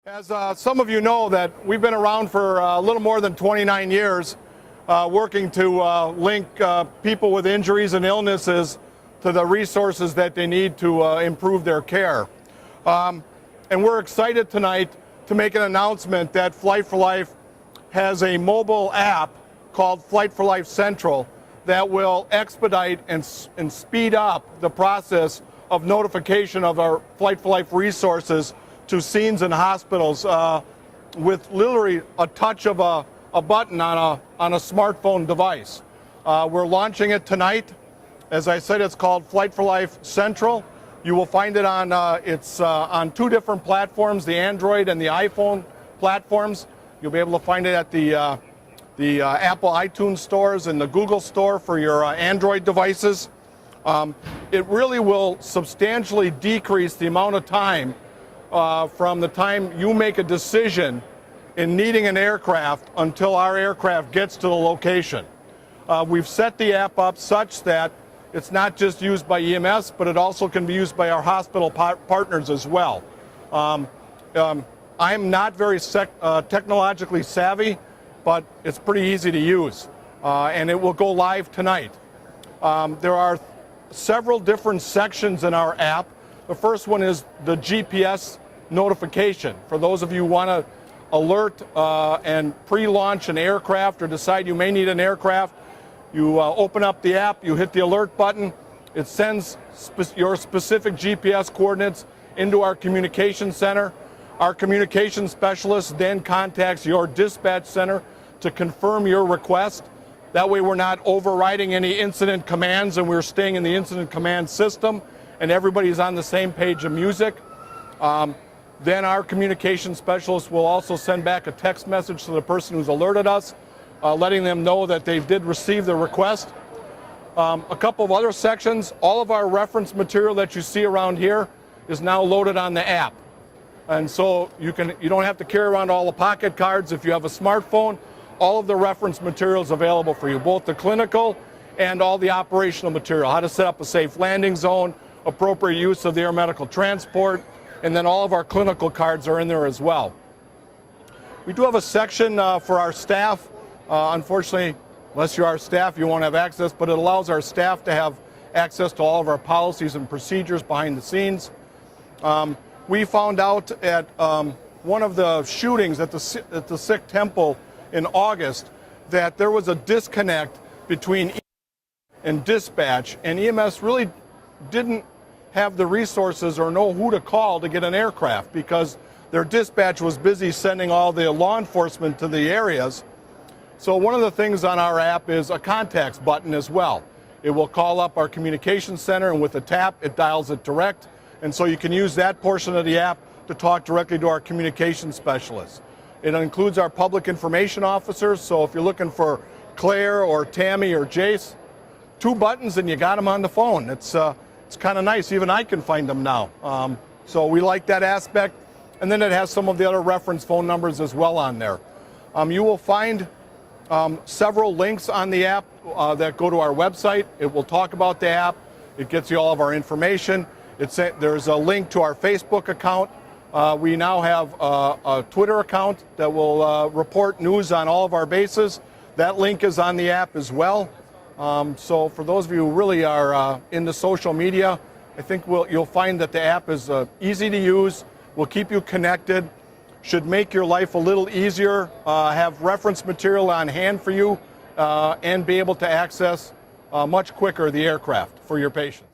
As some of you know, that we've been around for a little more than 29 years, working to link people with injuries and illnesses to the resources that they need to improve their care. And we're excited tonight to make an announcement that Flight for Life has a mobile app called Flight for Life Central that will expedite and speed up the process of notification of our Flight for Life resources to scenes and hospitals with literally a touch of a button on a smartphone device. We're launching it tonight. As I said, it's called Flight for Life Central. You will find it on on two different platforms, the Android and the iPhone platforms. You'll be able to find it at the Apple iTunes stores and the Google store for your Android devices. It really will substantially decrease the amount of time from the time you make a decision in needing an aircraft until our aircraft gets to the location. We've set the app up such that it's not just used by EMS, but it also can be used by our hospital partners as well. I'm not very technologically savvy, but it's pretty easy to use, and it will go live tonight. There are several different sections in our app. The first one is the GPS notification. For those of you who want to alert and pre-launch an aircraft or decide you may need an aircraft, you open up the app, you hit the alert button, it sends your specific GPS coordinates into our communication center. Our communication specialist then contacts your dispatch center to confirm your request. That way we're not overriding any incident commands and we're staying in the incident command system and everybody's on the same page of music. Then our communication specialist will also send back a text message to the person who's alerted us, letting them know that they did receive the request. A couple of other sections, all of our reference material that you see around here is now loaded on the app. And so you don't have to carry around all the pocket cards. If you have a smartphone, all of the reference material is available for you, both the clinical and all the operational material, how to set up a safe landing zone, appropriate use of the air medical transport, and then all of our clinical cards are in there as well. We do have a section for our staff. Unfortunately, unless you're our staff, you won't have access, but it allows our staff to have access to all of our policies and procedures behind the scenes. We found out at one of the shootings at the Sikh temple in August that there was a disconnect between EMS and dispatch, and EMS really didn't have the resources or know who to call to get an aircraft because their dispatch was busy sending all the law enforcement to the areas. So one of the things on our app is a contacts button as well. It will call up our communication center, and with a tap it dials it direct, and so you can use that portion of the app to talk directly to our communication specialists. It includes our public information officers, so if you're looking for Claire or Tammy or Jace, two buttons and you got them on the phone. It's kind of nice. Even I can find them now. So we like that aspect. And then it has some of the other reference phone numbers as well on there. You will find several links on the app that go to our website. It will talk about the app. It gets you all of our information. There's a link to our Facebook account. We now have a Twitter account that will report news on all of our bases. That link is on the app as well. So for those of you who really are into social media, I think you'll find that the app is easy to use, will keep you connected, should make your life a little easier, have reference material on hand for you, and be able to access much quicker the aircraft for your patients.